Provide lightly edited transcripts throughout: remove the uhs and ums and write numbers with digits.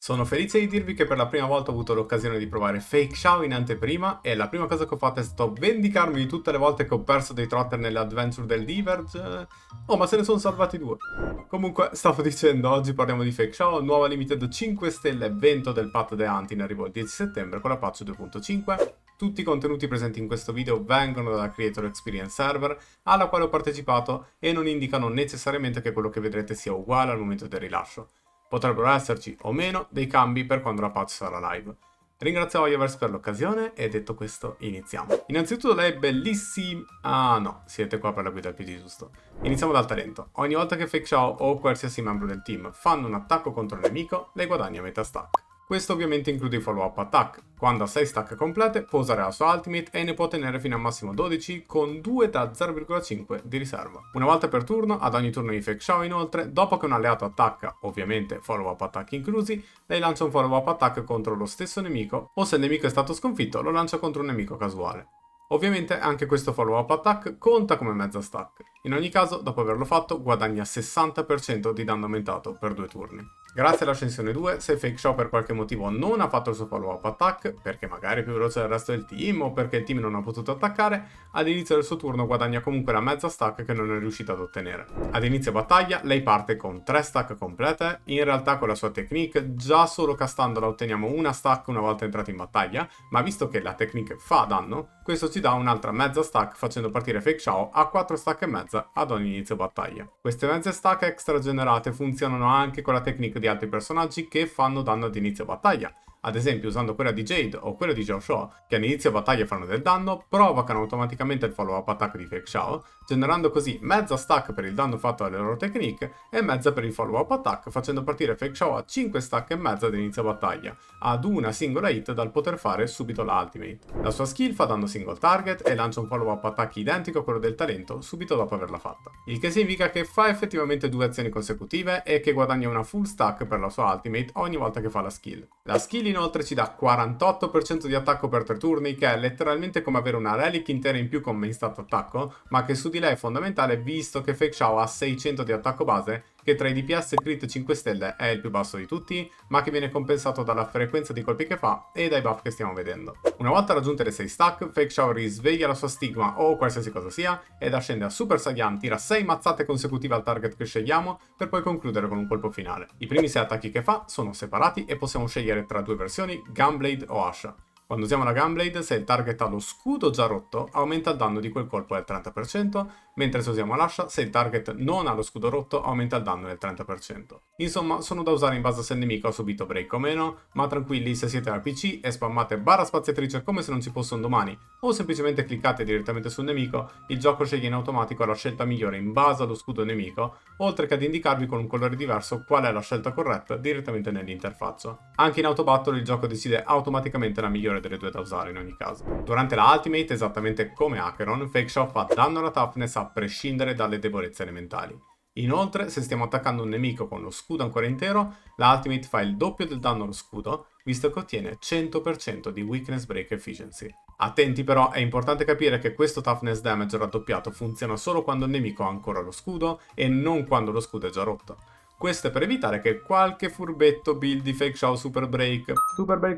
Sono felice di dirvi che per la prima volta ho avuto l'occasione di provare Fake Shao in anteprima e la prima cosa che ho fatto è stato vendicarmi di tutte le volte che ho perso dei trotter nelle adventure del Diverge. Oh, ma se ne sono salvati due. Comunque, stavo dicendo, oggi parliamo di Fake Shao, nuova limited 5 stelle evento del Path the Hunt in arrivo il 10 settembre con la patch 2.5. Tutti i contenuti presenti in questo video vengono dalla Creator Experience Server, alla quale ho partecipato, e non indicano necessariamente che quello che vedrete sia uguale al momento del rilascio. Potrebbero esserci o meno dei cambi per quando la patch sarà live. Ringrazio Iovers per l'occasione e detto questo iniziamo. Innanzitutto lei è bellissima... Ah no, siete qua per la guida al PG giusto. Iniziamo dal talento. Ogni volta che Fake Shao o qualsiasi membro del team fanno un attacco contro il nemico, lei guadagna metà stack. Questo ovviamente include i follow-up attack. Quando ha 6 stack complete può usare la sua ultimate e ne può tenere fino a massimo 12 con 2 da 0,5 di riserva. Una volta per turno, ad ogni turno di Fake Shao inoltre, dopo che un alleato attacca, ovviamente follow-up attack inclusi, lei lancia un follow-up attack contro lo stesso nemico o se il nemico è stato sconfitto lo lancia contro un nemico casuale. Ovviamente anche questo follow-up attack conta come mezza stack. In ogni caso, dopo averlo fatto, guadagna 60% di danno aumentato per 2 turni. Grazie all'ascensione 2, se Fake Shao per qualche motivo non ha fatto il suo follow-up attack, perché magari è più veloce del resto del team o perché il team non ha potuto attaccare, ad inizio del suo turno guadagna comunque la mezza stack che non è riuscita ad ottenere. Ad inizio battaglia lei parte con 3 stack complete, in realtà con la sua technique già solo castandola otteniamo una stack una volta entrati in battaglia, ma visto che la technique fa danno, questo ci dà un'altra mezza stack facendo partire Fake Shao a 4 stack e mezza ad ogni inizio battaglia. Queste mezze stack extra generate funzionano anche con la technique di altri personaggi che fanno danno ad inizio battaglia. Ad esempio usando quella di Jade o quella di Xiao Shuo, che all'inizio battaglia fanno del danno, provocano automaticamente il follow-up attack di Fake Shao, generando così mezza stack per il danno fatto alle loro technique e mezza per il follow-up attack, facendo partire Fake Shao a 5 stack e mezza ad inizio battaglia, ad una singola hit dal poter fare subito la ultimate. La sua skill fa danno single target e lancia un follow-up attack identico a quello del talento subito dopo averla fatta. Il che significa che fa effettivamente 2 azioni consecutive e che guadagna una full stack per la sua ultimate ogni volta che fa la skill. La skill inoltre ci dà 48% di attacco per 3 turni, che è letteralmente come avere una relic intera in più con main stat attacco, ma che su di lei è fondamentale visto che Fake Shao ha 600 di attacco base, che tra i DPS crit 5 stelle è il più basso di tutti, ma che viene compensato dalla frequenza di colpi che fa e dai buff che stiamo vedendo. Una volta raggiunte le 6 stack, Fake Shao risveglia la sua stigma o qualsiasi cosa sia ed ascende a Super Saiyan, tira 6 mazzate consecutive al target che scegliamo per poi concludere con un colpo finale. I primi 6 attacchi che fa sono separati e possiamo scegliere tra 2 versioni, Gunblade o Asha. Quando usiamo la Gunblade, se il target ha lo scudo già rotto, aumenta il danno di quel colpo del 30%, mentre se usiamo l'ascia, se il target non ha lo scudo rotto, aumenta il danno del 30%. Insomma, sono da usare in base a se il nemico ha subito break o meno, ma tranquilli se siete al PC e spammate barra spaziatrice come se non ci fosse un domani, o semplicemente cliccate direttamente sul nemico, il gioco sceglie in automatico la scelta migliore in base allo scudo nemico, oltre che ad indicarvi con un colore diverso qual è la scelta corretta direttamente nell'interfaccia. Anche in autobattle il gioco decide automaticamente la migliore delle due da usare in ogni caso. Durante la ultimate, esattamente come Acheron, Fake Shao fa danno alla toughness a prescindere dalle debolezze elementali. Inoltre, se stiamo attaccando un nemico con lo scudo ancora intero, la ultimate fa il doppio del danno allo scudo, visto che ottiene 100% di weakness break efficiency. Attenti però, è importante capire che questo toughness damage raddoppiato funziona solo quando il nemico ha ancora lo scudo e non quando lo scudo è già rotto. Questo è per evitare che qualche furbetto build di Fake Shao Super Break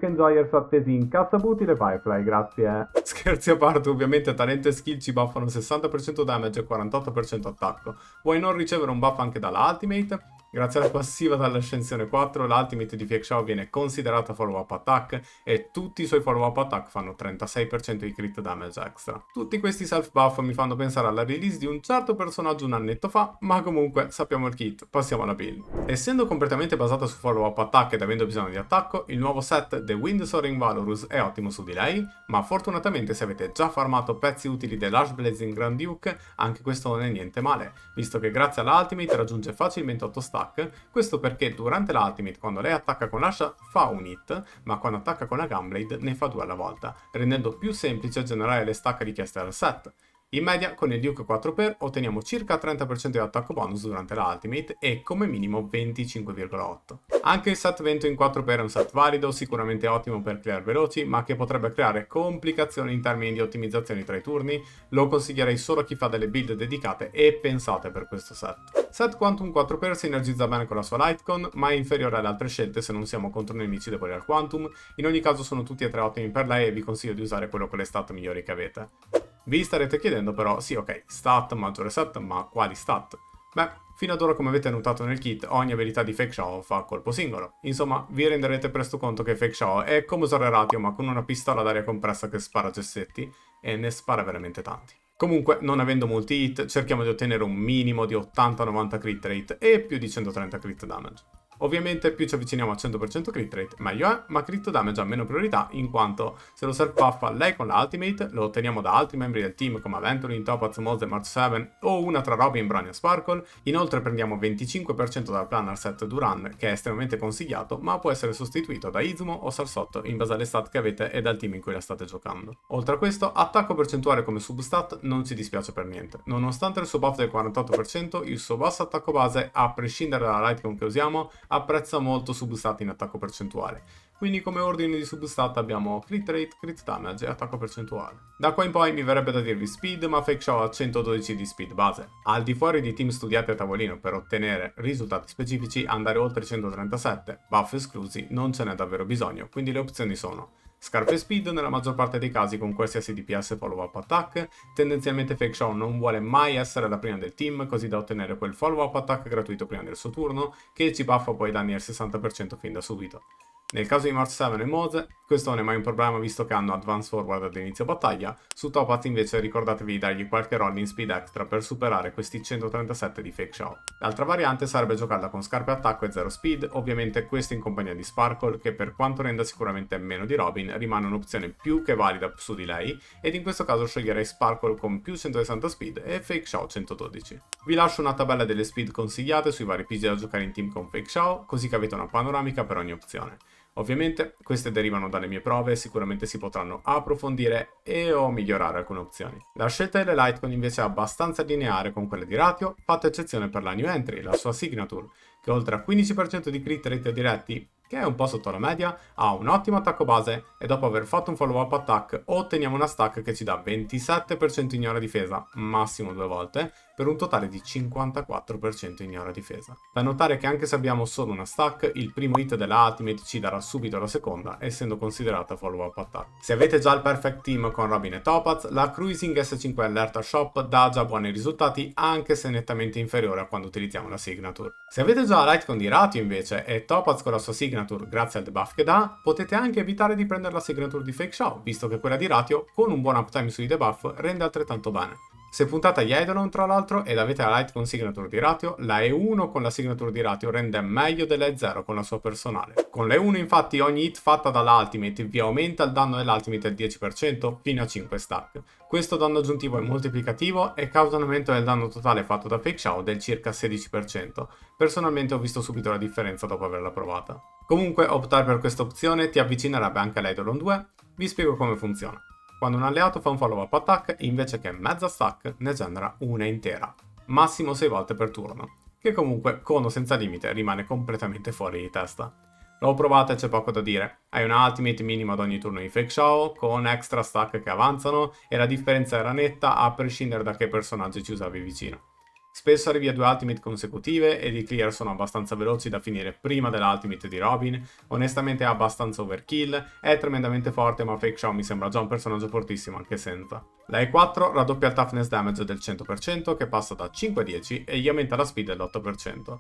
Enjoyers attesi in cassabuti le Firefly, grazie. Scherzi a parte, ovviamente talento e skill ci buffano 60% damage e 48% attacco. Vuoi non ricevere un buff anche dalla ultimate? Grazie alla passiva dall'ascensione 4, l'ultimate di Fake Shao viene considerata follow-up attack e tutti i suoi follow-up attack fanno 36% di crit damage extra. Tutti questi self-buff mi fanno pensare alla release di un certo personaggio un annetto fa, ma comunque sappiamo il kit, passiamo alla build. Essendo completamente basata su follow-up attack ed avendo bisogno di attacco, il nuovo set The Wind Soaring Valorous è ottimo su di lei, ma fortunatamente se avete già farmato pezzi utili dell'Ash Blazing Grand Duke, anche questo non è niente male, visto che grazie all'ultimate raggiunge facilmente 8 stack. Questo perché durante l'ultimate, quando lei attacca con l'ascia fa un hit, ma quando attacca con la Gunblade ne fa 2 alla volta, rendendo più semplice generare le stack richieste dal set. In media, con il Duke 4x otteniamo circa 30% di attacco bonus durante la ultimate e come minimo 25,8. Anche il set vento in 4x è un set valido, sicuramente ottimo per clear veloci, ma che potrebbe creare complicazioni in termini di ottimizzazioni tra i turni. Lo consiglierei solo a chi fa delle build dedicate e pensate per questo set. Set Quantum 4x sinergizza bene con la sua Lightcon, ma è inferiore alle altre scelte se non siamo contro nemici deboli al Quantum. In ogni caso sono tutti e tre ottimi per lei e vi consiglio di usare quello con le stat migliori che avete. Vi starete chiedendo però, sì ok, stat, maggiore set, ma quali stat? Beh, fino ad ora come avete notato nel kit, ogni abilità di Fake Shao fa colpo singolo. Insomma, vi renderete presto conto che Fake Shao è come usare Ratio ma con una pistola d'aria compressa che spara gessetti, e ne spara veramente tanti. Comunque, non avendo molti hit, cerchiamo di ottenere un minimo di 80-90 crit rate e più di 130 crit damage. Ovviamente più ci avviciniamo a 100% crit rate meglio è, ma crit damage ha meno priorità in quanto se lo self-buffa lei con la ultimate lo otteniamo da altri membri del team come Aventurin, Topaz, Moze, March 7 o una tra Robin, Bronya e Sparkle. Inoltre prendiamo 25% dal planner set Duran che è estremamente consigliato ma può essere sostituito da Izumo o Sarsotto in base alle stat che avete e dal team in cui la state giocando. Oltre a questo, attacco percentuale come substat non ci dispiace per niente. Nonostante il suo buff del 48%, il suo basso attacco base, a prescindere dalla Lightcon che usiamo, apprezza molto substat in attacco percentuale. Quindi come ordine di substat abbiamo crit rate, crit damage e attacco percentuale. Da qua in poi mi verrebbe da dirvi speed, ma Fake Shao ha 112 di speed base. Al di fuori di team studiati a tavolino per ottenere risultati specifici, andare oltre 137, buff esclusi, non ce n'è davvero bisogno, quindi le opzioni sono scarpe speed nella maggior parte dei casi con qualsiasi DPS follow-up attack. Tendenzialmente Fake Shao non vuole mai essere la prima del team, così da ottenere quel follow-up attack gratuito prima del suo turno, che ci buffa poi i danni al 60% fin da subito. Nel caso di March 7 e Moze, questo non è mai un problema visto che hanno advance forward ad inizio battaglia. Su Topaz invece ricordatevi di dargli qualche roll in speed extra per superare questi 137 di Fake Shao. L'altra variante sarebbe giocarla con scarpe attacco e 0 speed, ovviamente questo in compagnia di Sparkle che per quanto renda sicuramente meno di Robin rimane un'opzione più che valida su di lei, ed in questo caso sceglierei Sparkle con più 160 speed e Fake Shao 112. Vi lascio una tabella delle speed consigliate sui vari PG da giocare in team con Fake Shao, così che avete una panoramica per ogni opzione. Ovviamente queste derivano dalle mie prove e sicuramente si potranno approfondire e o migliorare alcune opzioni. La scelta delle Lightcon invece è abbastanza lineare con quelle di Ratio, fatta eccezione per la New Entry, la sua Signature, che oltre a 15% di crit rate diretti, che è un po' sotto la media, ha un ottimo attacco base e dopo aver fatto un follow-up attack otteniamo una stack che ci dà 27% ignora difesa, massimo 2 volte, per un totale di 54% ignora difesa. Da notare che anche se abbiamo solo una stack, il primo hit della ultimate ci darà subito la seconda, essendo considerata follow-up attack. Se avete già il perfect team con Robin e Topaz, la Cruising S5 Alerta Shop dà già buoni risultati, anche se nettamente inferiore a quando utilizziamo la Signature. Se avete già la Lightcon di Ratio invece e Topaz con la sua Signature grazie al debuff che dà, potete anche evitare di prendere la Signature di Fake Shao, visto che quella di Ratio, con un buon uptime sui debuff, rende altrettanto bene. Se puntate agli Eidolon tra l'altro ed avete la Lightcon Signature di Ratio, la E1 con la Signature di Ratio rende meglio della E0 con la sua personale. Con la E1 infatti ogni hit fatta dall'Ultimate vi aumenta il danno dell'Ultimate del 10% fino a 5 stack. Questo danno aggiuntivo è moltiplicativo e causa un aumento del danno totale fatto da Fake Shao del circa 16%. Personalmente ho visto subito la differenza dopo averla provata. Comunque optare per questa opzione ti avvicinerebbe anche all'Eidolon 2, vi spiego come funziona. Quando un alleato fa un follow-up attack, invece che mezza stack, ne genera una intera, massimo 6 volte per turno, che comunque, con o senza limite, rimane completamente fuori di testa. L'ho provata e c'è poco da dire, hai una ultimate minima ad ogni turno di Fake Shao, con extra stack che avanzano, e la differenza era netta a prescindere da che personaggi ci usavi vicino. Spesso arrivi a 2 ultimate consecutive ed i clear sono abbastanza veloci da finire prima dell'ultimate di Robin, onestamente è abbastanza overkill, è tremendamente forte ma Fake Shao mi sembra già un personaggio fortissimo anche senza. La E4 raddoppia il toughness damage del 100% che passa da 5 a 10 e gli aumenta la speed dell'8%.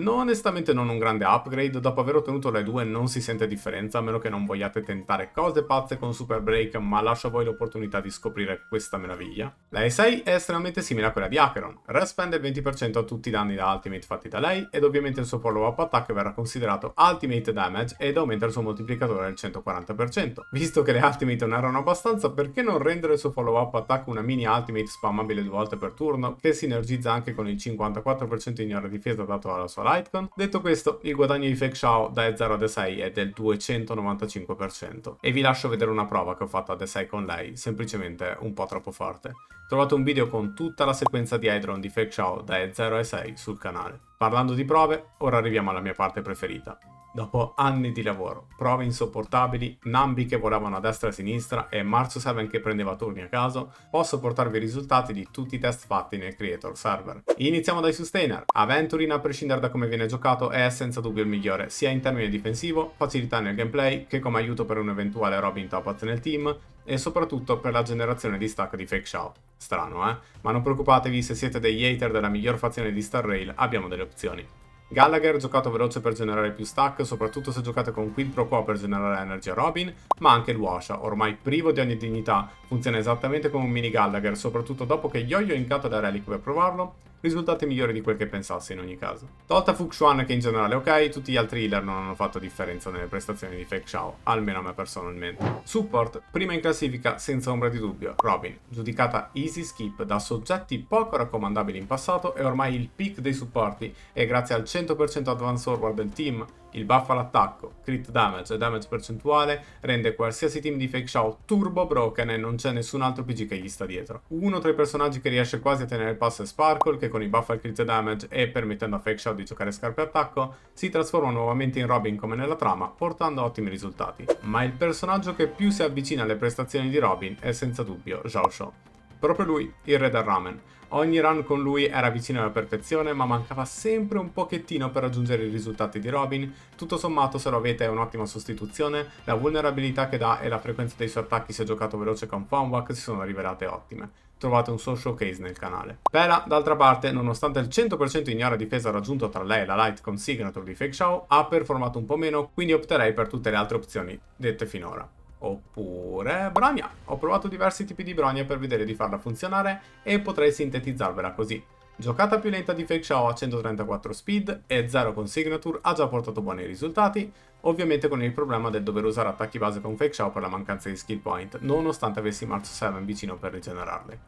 Onestamente non un grande upgrade, dopo aver ottenuto le 2 non si sente differenza a meno che non vogliate tentare cose pazze con Super Break, ma lascio a voi l'opportunità di scoprire questa meraviglia. La E6 è estremamente simile a quella di Acheron, respende il 20% a tutti i danni da ultimate fatti da lei ed ovviamente il suo follow-up attack verrà considerato ultimate damage ed aumenta il suo moltiplicatore del 140%. Visto che le ultimate non erano abbastanza, perché non rendere il suo follow-up attack una mini ultimate spammabile 2 volte per turno che sinergizza anche con il 54% ignora difesa dato alla sua Litecoin. Detto questo, il guadagno di Fake Xiao da E0 ad E6 è del 295% e vi lascio vedere una prova che ho fatto ad E6 con lei, semplicemente un po' troppo forte. Trovate un video con tutta la sequenza di Hydron di Fake Xiao da E0 a E6 sul canale. Parlando di prove, ora arriviamo alla mia parte preferita. Dopo anni di lavoro, prove insopportabili, Nambi che volavano a destra e a sinistra e Marzo7 che prendeva turni a caso, posso portarvi i risultati di tutti i test fatti nel Creator Server. Iniziamo dai Sustainer. Aventurine, a prescindere da come viene giocato, è senza dubbio il migliore, sia in termini difensivo, facilità nel gameplay, che come aiuto per un eventuale Robin Topaz nel team, e soprattutto per la generazione di stack di Fake Xiao. Strano, eh? Ma non preoccupatevi, se siete degli hater della miglior fazione di Star Rail, abbiamo delle opzioni. Gallagher, giocato veloce per generare più stack, soprattutto se giocate con Quid Pro Quo per generare energy a Robin, ma anche il Washa, ormai privo di ogni dignità, funziona esattamente come un mini Gallagher, soprattutto dopo che Yo-Yo incato da Relic per provarlo, risultati migliori di quel che pensassi in ogni caso. Tolta Fuxuan, che in generale è ok, tutti gli altri healer non hanno fatto differenza nelle prestazioni di Fake Xiao, almeno a me personalmente. Support, prima in classifica senza ombra di dubbio, Robin, giudicata easy skip da soggetti poco raccomandabili in passato, è ormai il peak dei supporti e grazie al 100% advance forward del team, il buff all'attacco, crit damage e damage percentuale rende qualsiasi team di Fake Xiao turbo broken e non c'è nessun altro PG che gli sta dietro. Uno tra i personaggi che riesce quasi a tenere il passo è Sparkle, che con i buff al crit damage e permettendo a Fake Xiao di giocare scarpe attacco, si trasforma nuovamente in Robin come nella trama, portando ottimi risultati. Ma il personaggio che più si avvicina alle prestazioni di Robin è senza dubbio Xiao Shou. Proprio lui, il re del ramen. Ogni run con lui era vicino alla perfezione, ma mancava sempre un pochettino per raggiungere i risultati di Robin. Tutto sommato, se lo avete, è un'ottima sostituzione, la vulnerabilità che dà e la frequenza dei suoi attacchi se giocato veloce con Funwhack si sono rivelate ottime. Trovate un suo showcase nel canale. Pela, d'altra parte, nonostante il 100% ignora difesa raggiunto tra lei e la Litecoin Signature di Fake Xiao, ha performato un po' meno, quindi opterei per tutte le altre opzioni dette finora. Oppure Bronya. Ho provato diversi tipi di Bronya per vedere di farla funzionare e potrei sintetizzarvela così. Giocata più lenta di Fake Xiao a 134 speed e 0 con Signature ha già portato buoni risultati, ovviamente con il problema del dover usare attacchi base con Fake Xiao per la mancanza di skill point, nonostante avessi Marzo7 vicino per rigenerarli.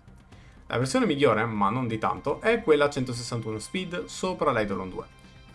La versione migliore, ma non di tanto, è quella a 161 speed sopra l'Eidolon 2.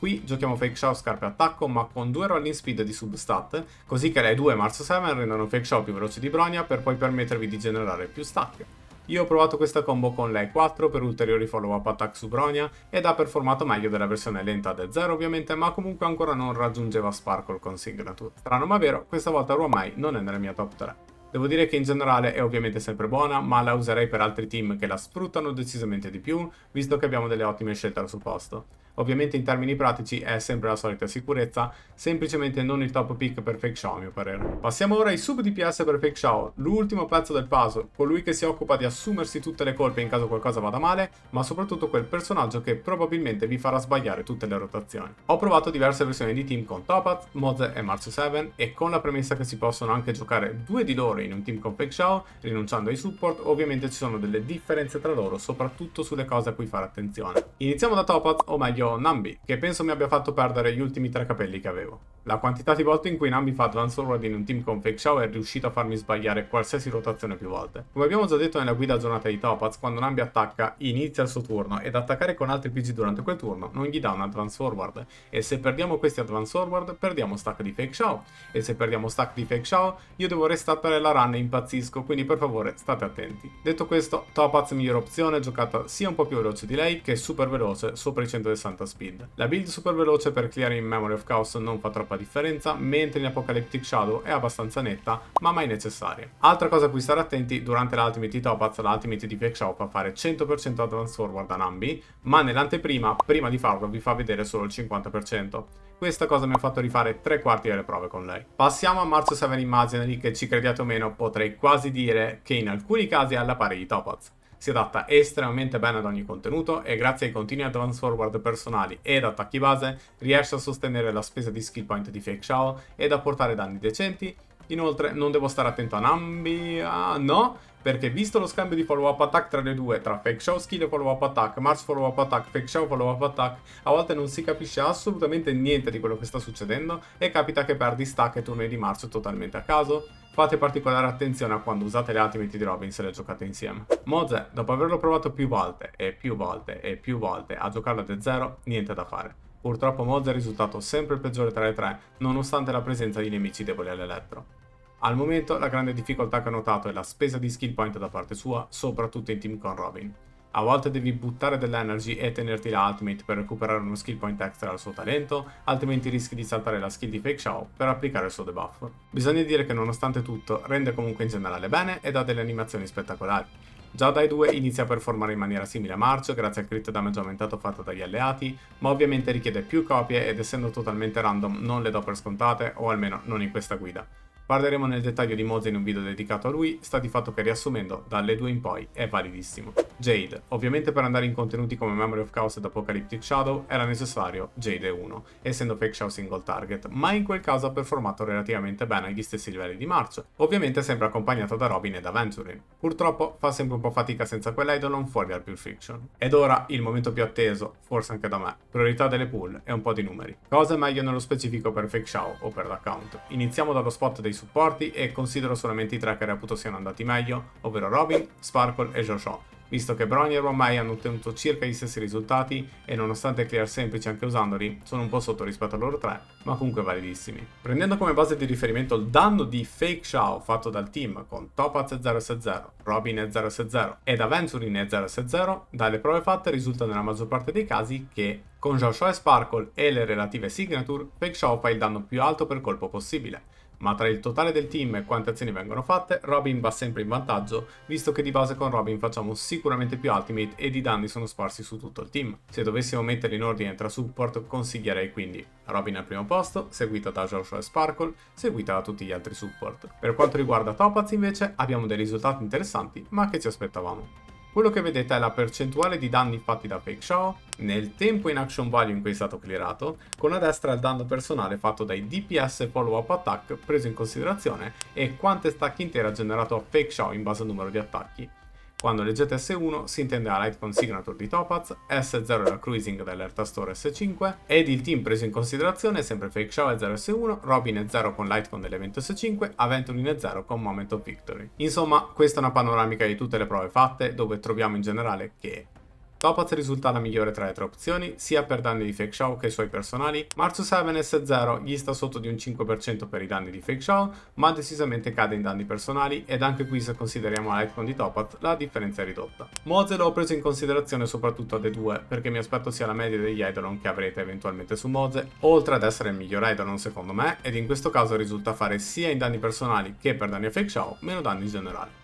Qui giochiamo Fake Xiao scarpe attacco ma con 2 rolling speed di substat, così che le 2 Marzo7 rendono Fake Xiao più veloce di Bronya per poi permettervi di generare più stack. Io ho provato questa combo con lei 4 per ulteriori follow up attack su Bronya ed ha performato meglio della versione lenta del 0 ovviamente, ma comunque ancora non raggiungeva Sparkle con Signature. Strano ma vero, questa volta Ruamai non è nella mia top 3. Devo dire che in generale è ovviamente sempre buona, ma la userei per altri team che la sfruttano decisamente di più, visto che abbiamo delle ottime scelte al suo posto. Ovviamente in termini pratici è sempre la solita sicurezza, semplicemente non il top pick per Fake Xiao a mio parere. Passiamo ora ai sub DPS per Fake Xiao, l'ultimo pezzo del puzzle, colui che si occupa di assumersi tutte le colpe in caso qualcosa vada male, ma soprattutto quel personaggio che probabilmente vi farà sbagliare tutte le rotazioni. Ho provato diverse versioni di team con Topaz, Moze e Marzo7 e con la premessa che si possono anche giocare due di loro in un team con Fake Xiao, rinunciando ai support, ovviamente ci sono delle differenze tra loro, soprattutto sulle cose a cui fare attenzione. Iniziamo da Topaz, o meglio Nambi, che penso mi abbia fatto perdere gli ultimi 3 capelli che avevo. La quantità di volte in cui Nambi fa advance forward in un team con Fake Xiao è riuscito a farmi sbagliare qualsiasi rotazione più volte. Come abbiamo già detto nella guida aggiornata di Topaz, quando Nambi attacca inizia il suo turno ed attaccare con altri PG durante quel turno non gli dà un advance forward, e se perdiamo questi advance forward perdiamo stack di Fake Xiao, e se perdiamo stack di Fake Xiao io devo restartare la run e impazzisco, quindi per favore state attenti. Detto questo, Topaz migliore opzione, giocata sia un po' più veloce di lei che super veloce sopra i 160 speed. La build super veloce per clear in Memory of Chaos non fa troppa differenza, mentre in Apocalyptic Shadow è abbastanza netta, ma mai necessaria. Altra cosa a cui stare attenti: durante l'ultimate di Topaz, l'ultimate di Fake Xiao fa fare 100% advance forward a Nambi, ma nell'anteprima, prima di farlo, vi fa vedere solo il 50%. Questa cosa mi ha fatto rifare 3/4 delle prove con lei. Passiamo a Marzo7 Imaginary, che ci crediate o meno potrei quasi dire che in alcuni casi è alla pari di Topaz. Si adatta estremamente bene ad ogni contenuto e grazie ai continui advance forward personali ed attacchi base riesce a sostenere la spesa di skill point di Fake Xiao ed a portare danni decenti. Inoltre non devo stare attento a Nambi, no, perché visto lo scambio di follow up attack tra le due, tra Fake Xiao skill e follow up attack, Mars follow up attack, Fake Xiao follow up attack, a volte non si capisce assolutamente niente di quello che sta succedendo e capita che perdi stack e turni di Mars totalmente a caso. Fate particolare attenzione a quando usate le ultimate di Robin se le giocate insieme. Moze, dopo averlo provato più volte e più volte e più volte a giocarlo da zero, niente da fare. Purtroppo Moz è risultato sempre il peggiore tra le tre, nonostante la presenza di nemici deboli all'elettro. Al momento la grande difficoltà che ho notato è la spesa di skill point da parte sua, soprattutto in team con Robin. A volte devi buttare dell'energy e tenerti la ultimate per recuperare uno skill point extra al suo talento, altrimenti rischi di saltare la skill di Fake Xiao per applicare il suo debuff. Bisogna dire che nonostante tutto rende comunque in generale bene ed ha delle animazioni spettacolari. Già dai 2 inizia a performare in maniera simile a March grazie al crit damage aumentato fatto dagli alleati, ma ovviamente richiede più copie ed essendo totalmente random non le do per scontate, o almeno non in questa guida. Parleremo nel dettaglio di Moz in un video dedicato a lui, sta di fatto che riassumendo, dalle 2 in poi è validissimo. Jade. Ovviamente per andare in contenuti come Memory of Chaos ed Apocalyptic Shadow era necessario Jade 1, essendo Fake Xiao single target, ma in quel caso ha performato relativamente bene agli stessi livelli di March, ovviamente sempre accompagnato da Robin ed Aventurin. Purtroppo fa sempre un po' fatica senza quell'Eidolon fuori dal Pure Fiction. Ed ora il momento più atteso, forse anche da me, priorità delle pool e un po' di numeri. Cosa è meglio nello specifico per Fake Xiao o per l'account? Iniziamo dallo spot dei supporti e considero solamente i tre che reputo siano andati meglio, ovvero Robin, Sparkle e Joshua, visto che Brony e Romai hanno ottenuto circa gli stessi risultati e nonostante clear semplici anche usandoli, sono un po' sotto rispetto a loro tre, ma comunque validissimi. Prendendo come base di riferimento il danno di Fake Xiao fatto dal team con Topaz e 0S0, Robin e 0S0 ed Aventurin e 0S0, dalle prove fatte risulta nella maggior parte dei casi che con Joshua e Sparkle e le relative signature, Fake Xiao fa il danno più alto per colpo possibile. Ma tra il totale del team e quante azioni vengono fatte, Robin va sempre in vantaggio, visto che di base con Robin facciamo sicuramente più ultimate ed i danni sono sparsi su tutto il team. Se dovessimo metterli in ordine tra support, consiglierei quindi Robin al primo posto, seguita da Joshua e Sparkle, seguita da tutti gli altri support. Per quanto riguarda Topaz invece, abbiamo dei risultati interessanti, ma che ci aspettavamo. Quello che vedete è la percentuale di danni fatti da Fake Xiao nel tempo in action value in cui è stato clearato, con a destra il danno personale fatto dai DPS follow up attack preso in considerazione e quante stack intere ha generato a Fake Xiao in base al numero di attacchi. Quando leggete S1 si intende la Lightcon Signature di Topaz, S0 è la Cruising dell'Erta Store S5 ed il team preso in considerazione è sempre Fake Xiao è 0S1, Robin è 0 con Lightcon dell'evento S5, Aventurin è 0 con Moment of Victory. Insomma, questa è una panoramica di tutte le prove fatte dove troviamo in generale che Topaz risulta la migliore tra le tre opzioni, sia per danni di Fake Xiao che i suoi personali. March 7 S0 gli sta sotto di un 5% per i danni di Fake Xiao, ma decisamente cade in danni personali ed anche qui se consideriamo la Lightcon di Topaz la differenza è ridotta. Moze l'ho preso in considerazione soprattutto ad E2 perché mi aspetto sia la media degli Eidolon che avrete eventualmente su Moze, oltre ad essere il miglior Eidolon secondo me ed in questo caso risulta fare sia in danni personali che per danni a Fake Xiao meno danni in generale.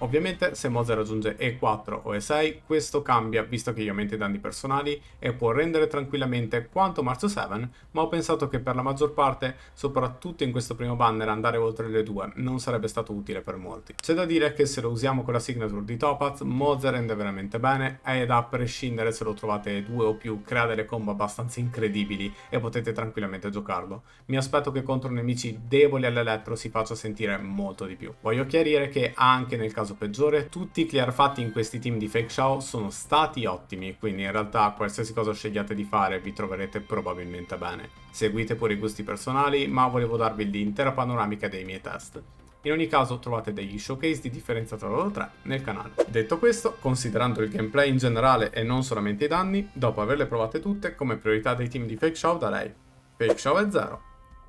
Ovviamente se Moze raggiunge E4 o E6 questo cambia visto che gli aumenta i danni personali e può rendere tranquillamente quanto March 7, ma ho pensato che per la maggior parte, soprattutto in questo primo banner, andare oltre le 2 non sarebbe stato utile per molti. C'è da dire che se lo usiamo con la signature di Topaz, Moze rende veramente bene ed a prescindere se lo trovate 2 o più crea delle combo abbastanza incredibili e potete tranquillamente giocarlo. Mi aspetto che contro nemici deboli all'elettro si faccia sentire molto di più. Voglio chiarire che anche nel caso peggiore, tutti i clear fatti in questi team di Fake Xiao sono stati ottimi, quindi in realtà qualsiasi cosa scegliate di fare vi troverete probabilmente bene. Seguite pure i gusti personali, ma volevo darvi l'intera panoramica dei miei test. In ogni caso trovate degli showcase di differenza tra loro tre nel canale. Detto questo, considerando il gameplay in generale e non solamente i danni, dopo averle provate tutte, come priorità dei team di Fake Xiao darei Fake Xiao è 0,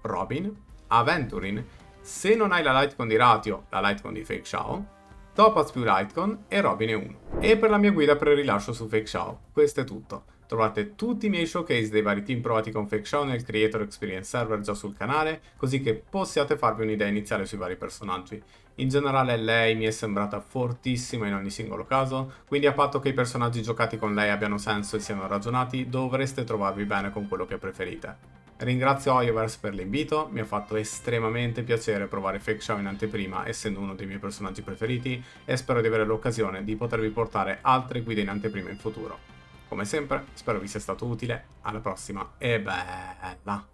Robin, Aventurin, se non hai la Lightcon di Ratio, la Lightcon di Fake Xiao, Topaz più Lightcon e Robin è 1. E per la mia guida per il rilascio su Fake Xiao, questo è tutto. Trovate tutti i miei showcase dei vari team provati con Fake Xiao nel Creator Experience Server già sul canale, così che possiate farvi un'idea iniziale sui vari personaggi. In generale lei mi è sembrata fortissima in ogni singolo caso, quindi a patto che i personaggi giocati con lei abbiano senso e siano ragionati, dovreste trovarvi bene con quello che preferite. Ringrazio Oyoverse per l'invito, mi ha fatto estremamente piacere provare Fake Xiao in anteprima essendo uno dei miei personaggi preferiti e spero di avere l'occasione di potervi portare altre guide in anteprima in futuro. Come sempre, spero vi sia stato utile, alla prossima e bella!